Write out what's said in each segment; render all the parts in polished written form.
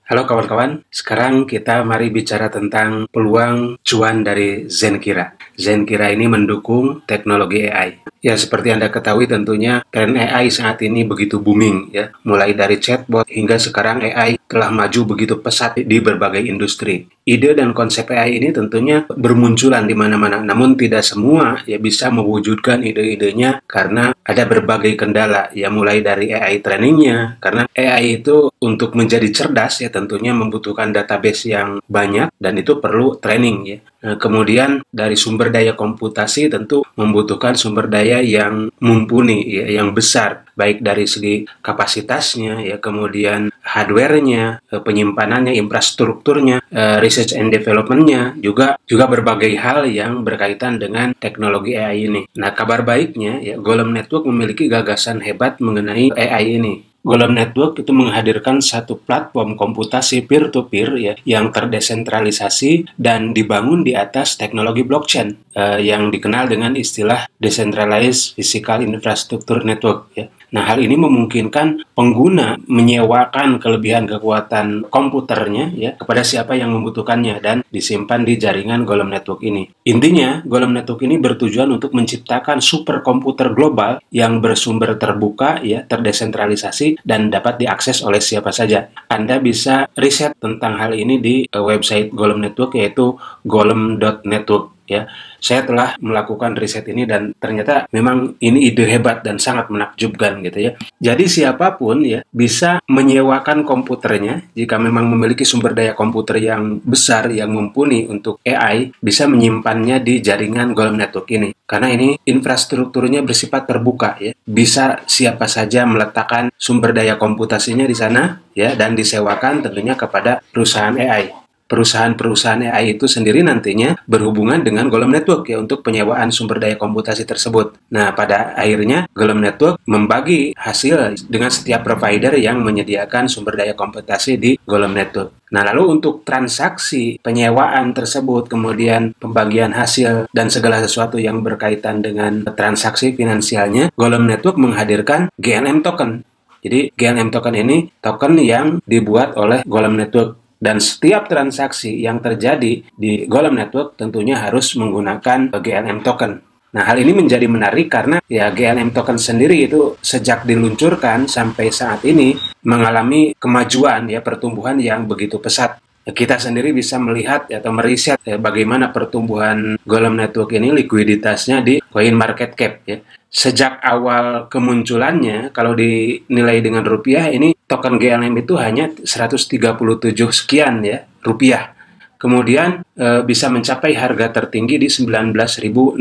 Halo kawan-kawan, sekarang kita mari bicara tentang peluang cuan dari Zenkira. Zenkira ini mendukung teknologi AI. Ya, seperti Anda ketahui tentunya tren AI saat ini begitu booming ya. Mulai dari chatbot hingga sekarang AI telah maju begitu pesat di berbagai industri. Ide dan konsep AI ini tentunya bermunculan di mana-mana, namun tidak semua ya bisa mewujudkan ide-idenya karena ada berbagai kendala, ya mulai dari AI trainingnya, karena AI itu untuk menjadi cerdas ya tentunya membutuhkan database yang banyak dan itu perlu training ya. Nah, kemudian dari sumber daya komputasi tentu membutuhkan sumber daya yang mumpuni ya, yang besar baik dari segi kapasitasnya ya, kemudian hardware-nya, penyimpanannya, infrastrukturnya, research and development-nya, juga berbagai hal yang berkaitan dengan teknologi AI ini. Nah, kabar baiknya ya Golem Network memiliki gagasan hebat mengenai AI ini. Golem Network itu menghadirkan satu platform komputasi peer-to-peer ya, yang terdesentralisasi dan dibangun di atas teknologi blockchain yang dikenal dengan istilah Decentralized Physical Infrastructure Network ya. Nah, hal ini memungkinkan pengguna menyewakan kelebihan kekuatan komputernya ya kepada siapa yang membutuhkannya dan disimpan di jaringan Golem Network ini. Intinya, Golem Network ini bertujuan untuk menciptakan superkomputer global yang bersumber terbuka ya, terdesentralisasi dan dapat diakses oleh siapa saja. Anda bisa riset tentang hal ini di website Golem Network yaitu golem.network ya. Saya telah melakukan riset ini dan ternyata memang ini ide hebat dan sangat menakjubkan gitu ya. Jadi siapapun ya bisa menyewakan komputernya jika memang memiliki sumber daya komputer yang besar yang mumpuni untuk AI, bisa menyimpannya di jaringan Golem Network ini. Karena ini infrastrukturnya bersifat terbuka ya. Bisa siapa saja meletakkan sumber daya komputasinya di sana ya dan disewakan tentunya kepada perusahaan AI. Perusahaan-perusahaan AI itu sendiri nantinya berhubungan dengan Golem Network ya untuk penyewaan sumber daya komputasi tersebut. Nah, pada akhirnya Golem Network membagi hasil dengan setiap provider yang menyediakan sumber daya komputasi di Golem Network. Nah, lalu untuk transaksi penyewaan tersebut, kemudian pembagian hasil dan segala sesuatu yang berkaitan dengan transaksi finansialnya, Golem Network menghadirkan GLM token. Jadi GLM token ini token yang dibuat oleh Golem Network. Dan setiap transaksi yang terjadi di Golem Network tentunya harus menggunakan GLM token. Nah, hal ini menjadi menarik karena ya GLM token sendiri itu sejak diluncurkan sampai saat ini mengalami kemajuan ya, pertumbuhan yang begitu pesat. Kita sendiri bisa melihat atau meriset ya, bagaimana pertumbuhan Golem Network ini, likuiditasnya di Coin Market Cap ya. Sejak awal kemunculannya, kalau dinilai dengan rupiah, ini token GLM itu hanya 137 sekian ya rupiah. Kemudian bisa mencapai harga tertinggi di 19.613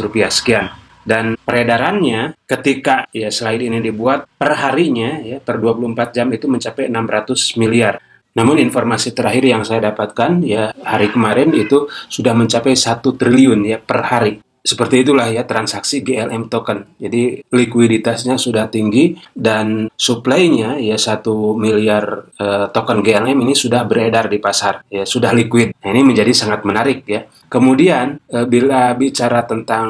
rupiah sekian. Dan peredarannya ketika ya slide ini dibuat per harinya ya per 24 jam itu mencapai 600 miliar. Namun informasi terakhir yang saya dapatkan ya hari kemarin itu sudah mencapai 1 triliun ya per hari. Seperti itulah ya transaksi GLM token. Jadi likuiditasnya sudah tinggi dan supply-nya ya 1 miliar token GLM ini sudah beredar di pasar, ya sudah liquid. Nah, ini menjadi sangat menarik ya. Kemudian bila bicara tentang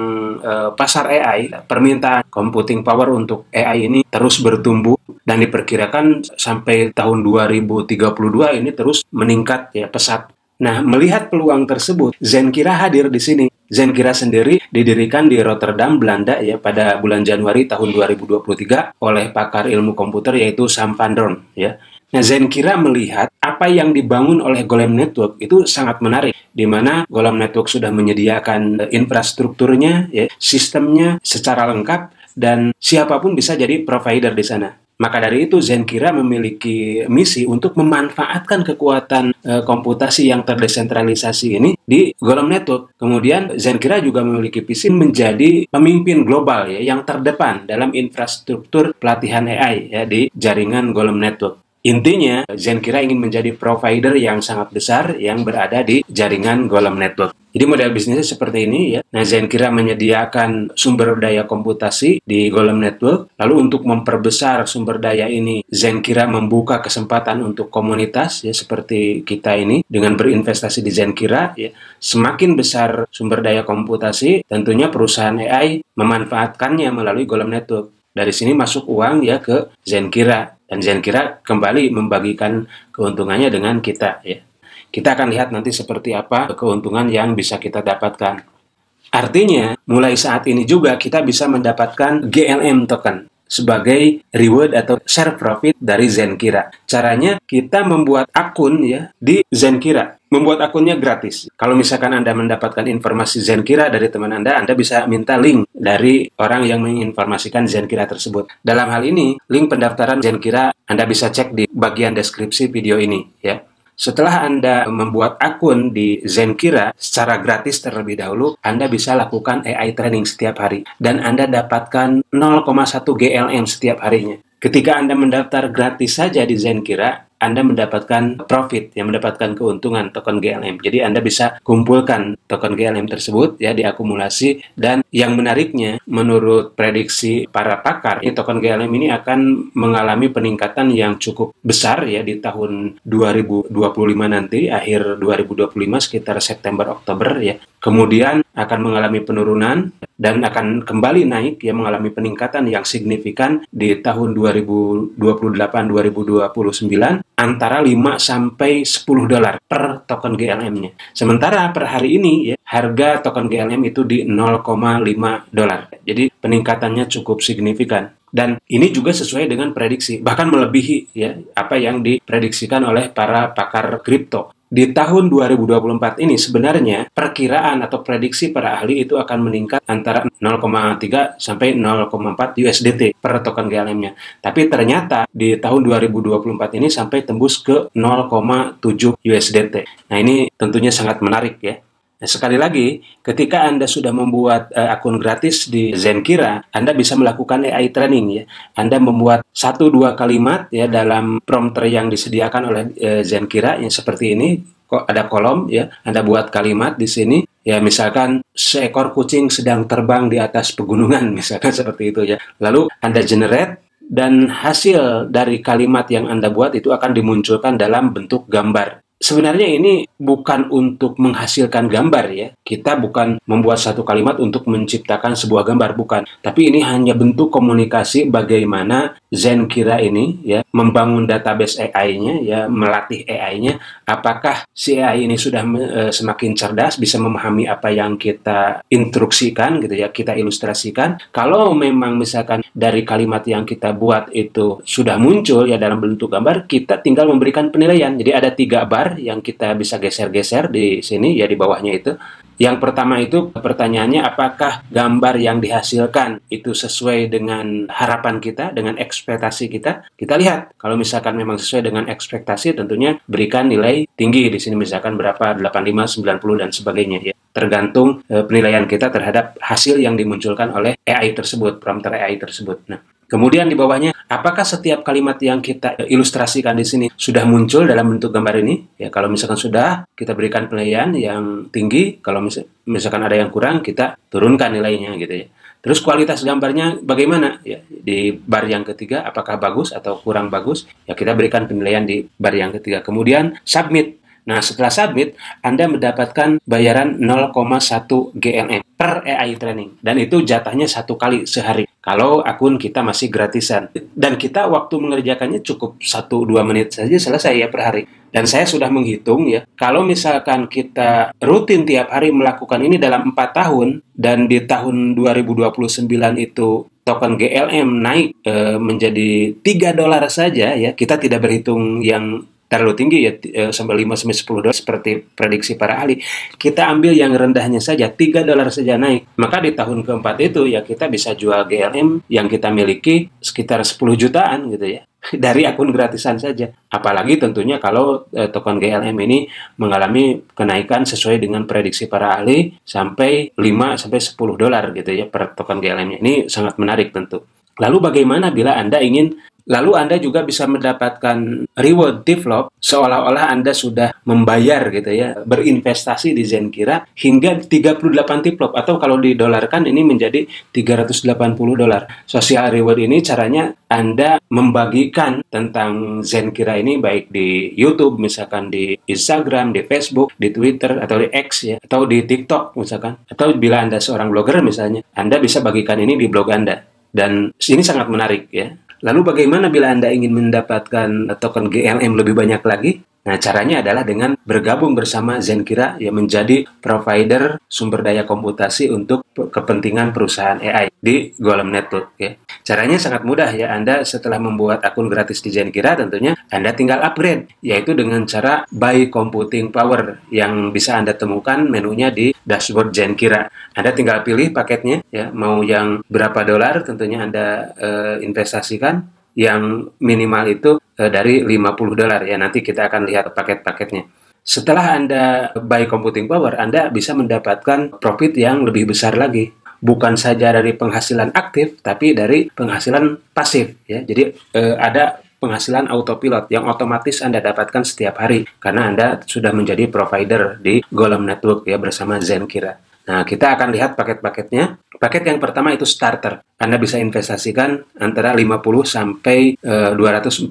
pasar AI, permintaan computing power untuk AI ini terus bertumbuh dan diperkirakan sampai tahun 2032 ini terus meningkat ya pesat. Nah, melihat peluang tersebut, Zenkira hadir di sini. Zenkira sendiri didirikan di Rotterdam, Belanda ya pada bulan Januari tahun 2023 oleh pakar ilmu komputer yaitu Sam van Dorn ya. Nah, Zenkira melihat apa yang dibangun oleh Golem Network itu sangat menarik, di mana Golem Network sudah menyediakan infrastrukturnya, ya, sistemnya secara lengkap dan siapapun bisa jadi provider di sana. Maka dari itu Zenkira memiliki misi untuk memanfaatkan kekuatan komputasi yang terdesentralisasi ini di Golem Network. Kemudian Zenkira juga memiliki visi menjadi pemimpin global ya yang terdepan dalam infrastruktur pelatihan AI ya di jaringan Golem Network. Intinya, Zenkira ingin menjadi provider yang sangat besar yang berada di jaringan Golem Network. Jadi model bisnisnya seperti ini ya. Nah, Zenkira menyediakan sumber daya komputasi di Golem Network. Lalu untuk memperbesar sumber daya ini, Zenkira membuka kesempatan untuk komunitas ya seperti kita ini dengan berinvestasi di Zenkira ya. Semakin besar sumber daya komputasi, tentunya perusahaan AI memanfaatkannya melalui Golem Network. Dari sini masuk uang ya ke Zenkira. Dan Zenkira kembali membagikan keuntungannya dengan kita ya. Kita akan lihat nanti seperti apa keuntungan yang bisa kita dapatkan. Artinya, mulai saat ini juga kita bisa mendapatkan GLM token sebagai reward atau share profit dari Zenkira. Caranya kita membuat akun ya di Zenkira. Membuat akunnya gratis. Kalau misalkan Anda mendapatkan informasi Zenkira dari teman Anda bisa minta link dari orang yang menginformasikan Zenkira tersebut. Dalam hal ini, link pendaftaran Zenkira Anda bisa cek di bagian deskripsi video ini ya. Setelah Anda membuat akun di Zenkira secara gratis terlebih dahulu, Anda bisa lakukan AI training setiap hari. Dan Anda dapatkan 0,1 GLM setiap harinya. Ketika Anda mendaftar gratis saja di Zenkira, Anda mendapatkan profit, yang mendapatkan keuntungan token GLM. Jadi Anda bisa kumpulkan token GLM tersebut ya diakumulasi, dan yang menariknya menurut prediksi para pakar, token GLM ini akan mengalami peningkatan yang cukup besar ya di tahun 2025 nanti, akhir 2025 sekitar September Oktober ya. Kemudian akan mengalami penurunan dan akan kembali naik ya, mengalami peningkatan yang signifikan di tahun 2028-2029 antara 5 sampai 10 dolar per token GLM-nya. Sementara per hari ini ya, harga token GLM itu di 0,5 dolar. Jadi peningkatannya cukup signifikan. Dan ini juga sesuai dengan prediksi, bahkan melebihi ya apa yang diprediksikan oleh para pakar kripto. Di tahun 2024 ini sebenarnya perkiraan atau prediksi para ahli itu akan meningkat antara 0,3 sampai 0,4 USDT per token GLM-nya. Tapi ternyata di tahun 2024 ini sampai tembus ke 0,7 USDT. Nah, ini tentunya sangat menarik ya. Nah, sekali lagi, ketika Anda sudah membuat akun gratis di Zenkira, Anda bisa melakukan AI training ya. Anda membuat 1-2 kalimat ya dalam prompter yang disediakan oleh Zenkira yang seperti ini. Kok ada kolom ya. Anda buat kalimat di sini ya, misalkan seekor kucing sedang terbang di atas pegunungan, misalkan seperti itu ya. Lalu Anda generate, dan hasil dari kalimat yang Anda buat itu akan dimunculkan dalam bentuk gambar. Sebenarnya ini bukan untuk menghasilkan gambar ya. Kita bukan membuat satu kalimat untuk menciptakan sebuah gambar, bukan. Tapi ini hanya bentuk komunikasi bagaimana Zenkira ini ya membangun database AI-nya ya, melatih AI-nya. Apakah si AI ini sudah semakin cerdas, bisa memahami apa yang kita instruksikan gitu ya, kita ilustrasikan. Kalau memang misalkan dari kalimat yang kita buat itu sudah muncul ya dalam bentuk gambar, kita tinggal memberikan penilaian. Jadi ada 3 bar yang kita bisa geser-geser di sini ya, di bawahnya itu. Yang pertama itu pertanyaannya, apakah gambar yang dihasilkan itu sesuai dengan harapan kita, dengan ekspektasi kita? Kita lihat, kalau misalkan memang sesuai dengan ekspektasi, tentunya berikan nilai tinggi. Di sini misalkan berapa, 85, 90 dan sebagainya ya. Tergantung penilaian kita terhadap hasil yang dimunculkan oleh AI tersebut, prompter AI tersebut. Nah, kemudian di bawahnya, apakah setiap kalimat yang kita ilustrasikan di sini sudah muncul dalam bentuk gambar ini? Ya, kalau misalkan sudah, kita berikan penilaian yang tinggi. Kalau misalkan ada yang kurang, kita turunkan nilainya gitu ya. Terus kualitas gambarnya bagaimana? Ya, di bar yang ketiga, apakah bagus atau kurang bagus? Ya, kita berikan penilaian di bar yang ketiga. Kemudian submit. Nah, setelah submit, Anda mendapatkan bayaran 0,1 GLM per AI training. Dan itu jatahnya 1 kali sehari. Kalau akun kita masih gratisan. Dan kita waktu mengerjakannya cukup 1-2 menit saja selesai ya per hari. Dan saya sudah menghitung ya, kalau misalkan kita rutin tiap hari melakukan ini dalam 4 tahun, dan di tahun 2029 itu token GLM naik menjadi 3 dolar saja ya, kita tidak berhitung yang terlalu tinggi ya, sampai 5-10 dolar seperti prediksi para ahli. Kita ambil yang rendahnya saja, 3 dolar saja naik. Maka di tahun keempat itu ya kita bisa jual GLM yang kita miliki sekitar 10 jutaan gitu ya, dari akun gratisan saja. Apalagi tentunya kalau token GLM ini mengalami kenaikan sesuai dengan prediksi para ahli sampai 5-10 dolar gitu ya per token GLM-nya. Ini sangat menarik tentu. Lalu bagaimana bila Anda ingin, lalu Anda juga bisa mendapatkan reward develop seolah-olah Anda sudah membayar gitu ya, berinvestasi di Zenkira hingga 38 develop, atau kalau didolarkan ini menjadi 380 dolar. Social reward ini caranya Anda membagikan tentang Zenkira ini baik di YouTube, misalkan di Instagram, di Facebook, di Twitter, atau di X ya, atau di TikTok misalkan. Atau bila Anda seorang blogger misalnya, Anda bisa bagikan ini di blog Anda. Dan ini sangat menarik ya. Lalu bagaimana bila Anda ingin mendapatkan token GLM lebih banyak lagi? Nah, caranya adalah dengan bergabung bersama Zenkira yang menjadi provider sumber daya komputasi untuk kepentingan perusahaan AI di Golem Network ya. Caranya sangat mudah ya. Anda setelah membuat akun gratis di Zenkira tentunya Anda tinggal upgrade, yaitu dengan cara buy computing power yang bisa Anda temukan menunya di dashboard Zenkira. Anda tinggal pilih paketnya ya, mau yang berapa dolar tentunya Anda investasikan. Yang minimal itu dari 50 dolar ya. Nanti kita akan lihat paket-paketnya. Setelah Anda buy computing power, Anda bisa mendapatkan profit yang lebih besar lagi. Bukan saja dari penghasilan aktif, tapi dari penghasilan pasif ya. Jadi ada penghasilan autopilot yang otomatis Anda dapatkan setiap hari karena Anda sudah menjadi provider di Golem Network ya bersama Zenkira. Nah, kita akan lihat paket-paketnya. Paket yang pertama itu starter. Anda bisa investasikan antara 50 sampai 249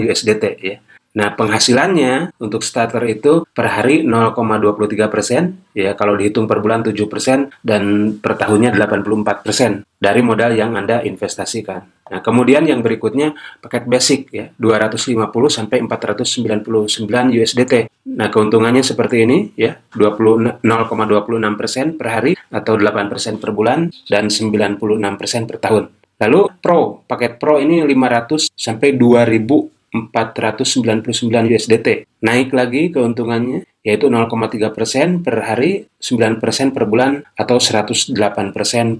USDT ya. Nah, penghasilannya untuk starter itu per hari 0,23%, ya kalau dihitung per bulan 7% dan per tahunnya 84% dari modal yang Anda investasikan. Nah, kemudian yang berikutnya paket basic ya, 250 sampai 499 USDT. Nah, keuntungannya seperti ini ya, 0,26% per hari atau 8% per bulan dan 96% per tahun. Lalu Pro, paket Pro ini 500 sampai 2.499 USDT. Naik lagi keuntungannya, yaitu 0,3% per hari, 9% per bulan, atau 108%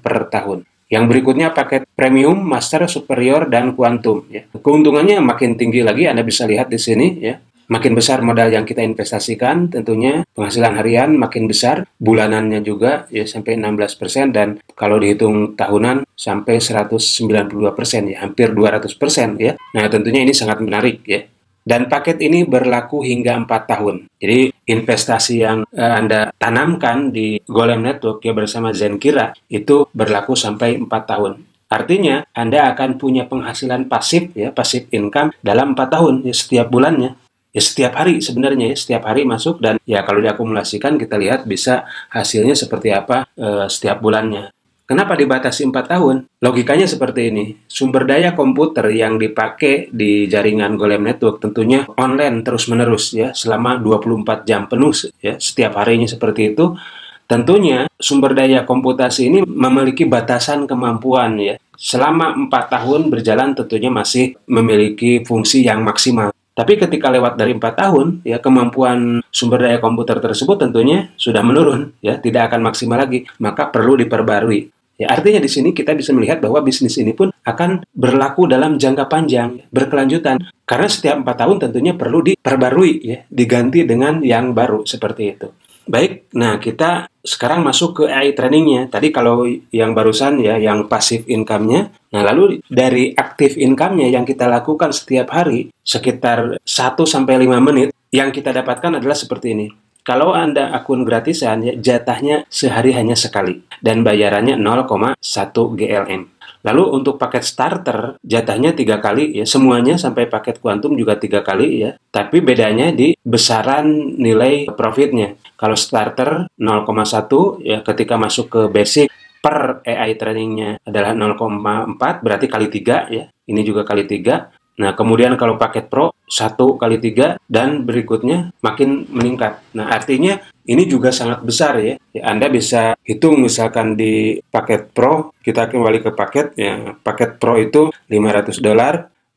per tahun. Yang berikutnya paket Premium, Master, Superior, dan Quantum. Ya. Keuntungannya makin tinggi lagi, Anda bisa lihat di sini. Ya. Makin besar modal yang kita investasikan, tentunya penghasilan harian makin besar, bulanannya juga ya sampai 16%, dan kalau dihitung tahunan sampai 192% ya, hampir 200% ya. Nah, tentunya ini sangat menarik ya. Dan paket ini berlaku hingga 4 tahun. Jadi investasi yang Anda tanamkan di Golem Network ya bersama Zenkira itu berlaku sampai 4 tahun. Artinya Anda akan punya penghasilan pasif ya, pasif income dalam 4 tahun ya, setiap bulannya. Ya setiap hari sebenarnya ya, setiap hari masuk, dan ya kalau diakumulasikan kita lihat bisa hasilnya seperti apa setiap bulannya. Kenapa dibatasi 4 tahun? Logikanya seperti ini. Sumber daya komputer yang dipakai di jaringan Golem Network tentunya online terus-menerus ya, selama 24 jam penuh ya, setiap harinya seperti itu. Tentunya sumber daya komputasi ini memiliki batasan kemampuan ya. Selama 4 tahun berjalan tentunya masih memiliki fungsi yang maksimal. Tapi ketika lewat dari 4 tahun, ya kemampuan sumber daya komputer tersebut tentunya sudah menurun, ya tidak akan maksimal lagi, maka perlu diperbarui. Ya, artinya di sini kita bisa melihat bahwa bisnis ini pun akan berlaku dalam jangka panjang, berkelanjutan. Karena setiap 4 tahun tentunya perlu diperbarui, ya, diganti dengan yang baru seperti itu. Baik, nah kita sekarang masuk ke AI trainingnya. Tadi kalau yang barusan ya, yang passive income-nya. Nah, lalu dari active income-nya yang kita lakukan setiap hari, sekitar 1-5 menit, yang kita dapatkan adalah seperti ini. Kalau Anda akun gratisan, ya, jatahnya sehari hanya sekali, dan bayarannya 0,1 GLM. Lalu untuk paket starter, jatahnya 3 kali, ya, semuanya sampai paket kuantum juga 3 kali, ya. Tapi bedanya di besaran nilai profitnya. Kalau starter 0,1, ya, ketika masuk ke basic per AI trainingnya adalah 0,4, berarti kali 3, ya. Ini juga kali 3. Nah, kemudian kalau paket Pro 1 kali 3 dan berikutnya makin meningkat. Nah, artinya ini juga sangat besar ya. Anda bisa hitung misalkan di paket Pro, kita kembali ke paket ya. Paket Pro itu $500.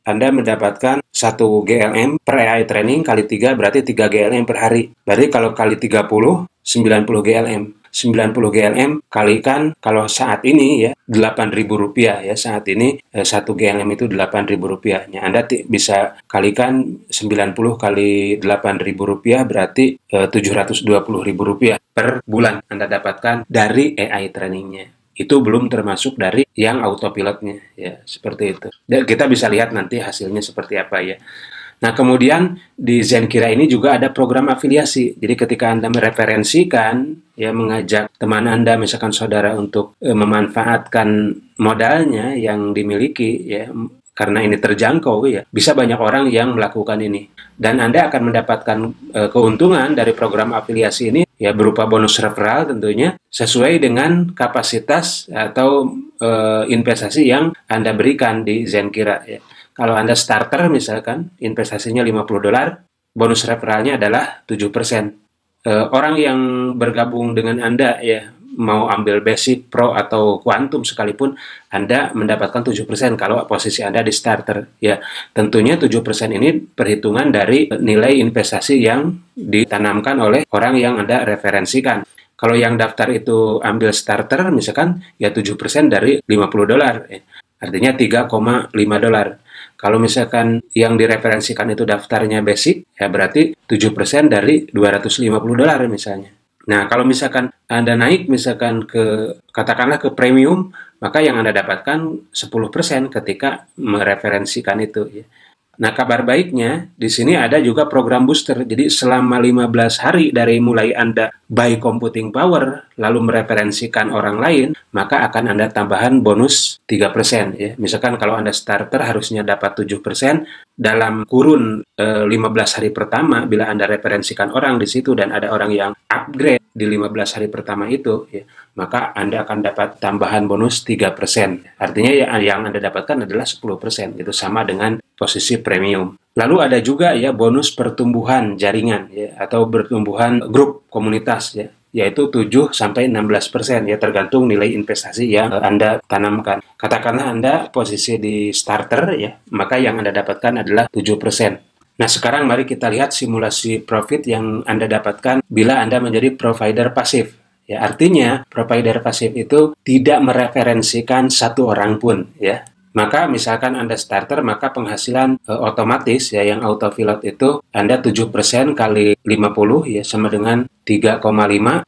Anda mendapatkan 1 GLM per AI training kali 3 berarti 3 GLM per hari. Berarti kalau kali 30, 90 GLM. 90 GLM kalikan kalau saat ini ya Rp8.000 ya, saat ini 1 GLM itu Rp8.000. Ya, Anda bisa kalikan 90 kali Rp8.000 berarti Rp720.000 per bulan Anda dapatkan dari AI trainingnya. Itu belum termasuk dari yang autopilotnya ya, seperti itu. Dan kita bisa lihat nanti hasilnya seperti apa ya. Nah, kemudian di Zenkira ini juga ada program afiliasi. Jadi ketika Anda mereferensikan, ya mengajak teman Anda, misalkan saudara, untuk memanfaatkan modalnya yang dimiliki, ya karena ini terjangkau, ya bisa banyak orang yang melakukan ini. Dan Anda akan mendapatkan keuntungan dari program afiliasi ini ya berupa bonus referral tentunya sesuai dengan kapasitas atau investasi yang Anda berikan di Zenkira ya. Kalau Anda starter misalkan investasinya $50, bonus referralnya adalah 7%. Orang yang bergabung dengan Anda ya mau ambil basic, pro atau quantum sekalipun Anda mendapatkan 7% kalau posisi Anda di starter ya. Tentunya 7% ini perhitungan dari nilai investasi yang ditanamkan oleh orang yang Anda referensikan. Kalau yang daftar itu ambil starter misalkan ya 7% dari $50 ya. Artinya $3,5. Kalau misalkan yang direferensikan itu daftarnya basic, ya berarti 7% dari $250 misalnya. Nah, kalau misalkan Anda naik misalkan katakanlah ke premium, maka yang Anda dapatkan 10% ketika mereferensikan itu ya. Nah, kabar baiknya di sini ada juga program booster. Jadi selama 15 hari dari mulai Anda buy computing power lalu mereferensikan orang lain, maka akan Anda tambahan bonus 3% ya. Misalkan kalau Anda starter harusnya dapat 7%, dalam kurun 15 hari pertama bila Anda referensikan orang di situ dan ada orang yang upgrade di 15 hari pertama itu ya, maka Anda akan dapat tambahan bonus 3%. Artinya yang Anda dapatkan adalah 10%, itu sama dengan posisi premium. Lalu ada juga ya bonus pertumbuhan jaringan ya atau pertumbuhan grup komunitas ya, yaitu 7-16% ya tergantung nilai investasi yang Anda tanamkan. Katakanlah Anda posisi di starter ya, maka yang Anda dapatkan adalah 7%. Nah, sekarang mari kita lihat simulasi profit yang Anda dapatkan bila Anda menjadi provider pasif. Ya, artinya provider pasif itu tidak mereferensikan satu orang pun ya. Maka misalkan Anda starter, maka penghasilan otomatis ya yang autopilot itu Anda 7% kali 50 ya sama dengan 3,5.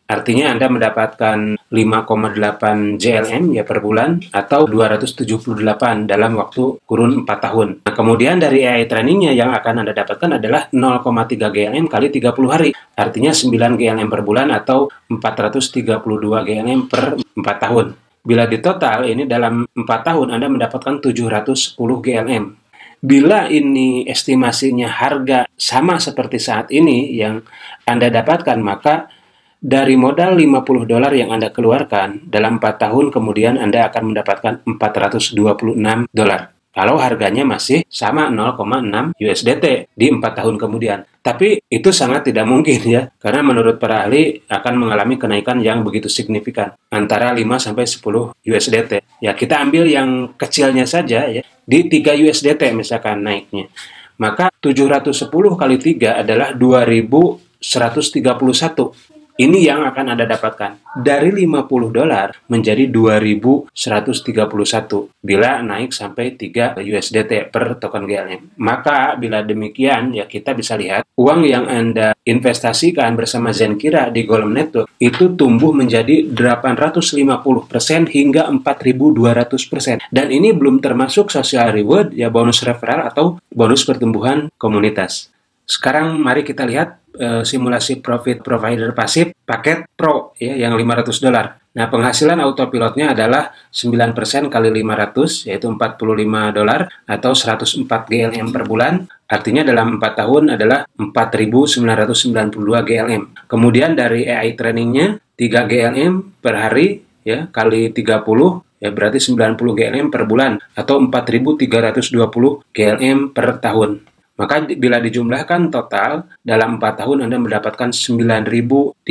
Artinya Anda mendapatkan 5,8 JLM ya per bulan atau 278 dalam waktu kurun 4 tahun. Nah, kemudian dari AI trainingnya yang akan Anda dapatkan adalah 0,3 GLM kali 30 hari. Artinya 9 GLM per bulan atau 432 GLM per 4 tahun. Bila di total ini dalam 4 tahun Anda mendapatkan 710 GLM. Bila ini estimasinya harga sama seperti saat ini yang Anda dapatkan, maka dari modal $50 yang Anda keluarkan dalam 4 tahun kemudian Anda akan mendapatkan $426. Kalau harganya masih sama 0,6 USDT di 4 tahun kemudian. Tapi itu sangat tidak mungkin ya, karena menurut para ahli akan mengalami kenaikan yang begitu signifikan, antara 5-10 USDT. Ya, kita ambil yang kecilnya saja ya, di 3 USDT misalkan naiknya. Maka 710 kali 3 adalah 2.131. Ini yang akan Anda dapatkan. Dari $50 menjadi 2.131 bila naik sampai 3 USDT per token GLM. Maka bila demikian ya kita bisa lihat uang yang Anda investasikan bersama Zenkira di Golem Network itu tumbuh menjadi 850% hingga 4.200%. Dan ini belum termasuk social reward ya bonus referral atau bonus pertumbuhan komunitas. Sekarang mari kita lihat simulasi profit provider pasif paket pro ya yang $500. Nah, penghasilan autopilotnya adalah 9% kali 500 yaitu $45 atau 104 GLM per bulan. Artinya dalam 4 tahun adalah 4.992 GLM. Kemudian dari AI trainingnya 3 GLM per hari ya kali 30 ya berarti 90 GLM per bulan atau 4.320 GLM per tahun. Maka bila dijumlahkan total, dalam 4 tahun Anda mendapatkan 9.312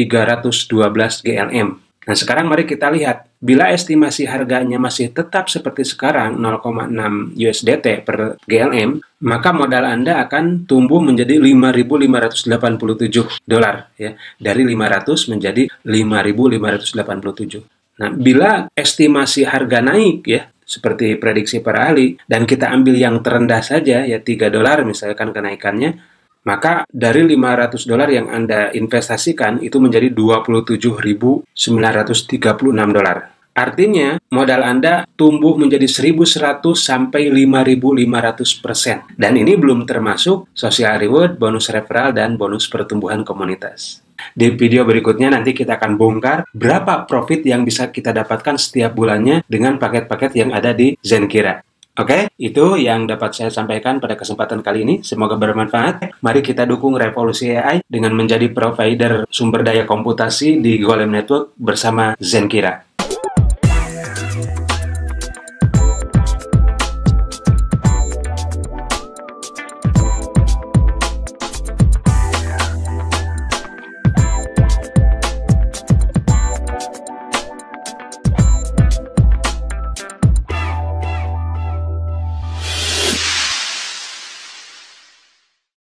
GLM. Nah, sekarang mari kita lihat. Bila estimasi harganya masih tetap seperti sekarang, 0,6 USDT per GLM, maka modal Anda akan tumbuh menjadi $5.587 ya. Dari 500 menjadi 5.587. Nah, bila estimasi harga naik ya, seperti prediksi para ahli, dan kita ambil yang terendah saja, ya $3 misalkan kenaikannya, maka dari $500 yang Anda investasikan itu menjadi $27.936. Artinya, modal Anda tumbuh menjadi 1.100 sampai 5.500%. Dan ini belum termasuk social reward, bonus referral, dan bonus pertumbuhan komunitas. Di video berikutnya nanti kita akan bongkar berapa profit yang bisa kita dapatkan setiap bulannya dengan paket-paket yang ada di Zenkira. Oke, itu yang dapat saya sampaikan pada kesempatan kali ini. Semoga bermanfaat. Mari kita dukung revolusi AI dengan menjadi provider sumber daya komputasi di Golem Network bersama Zenkira.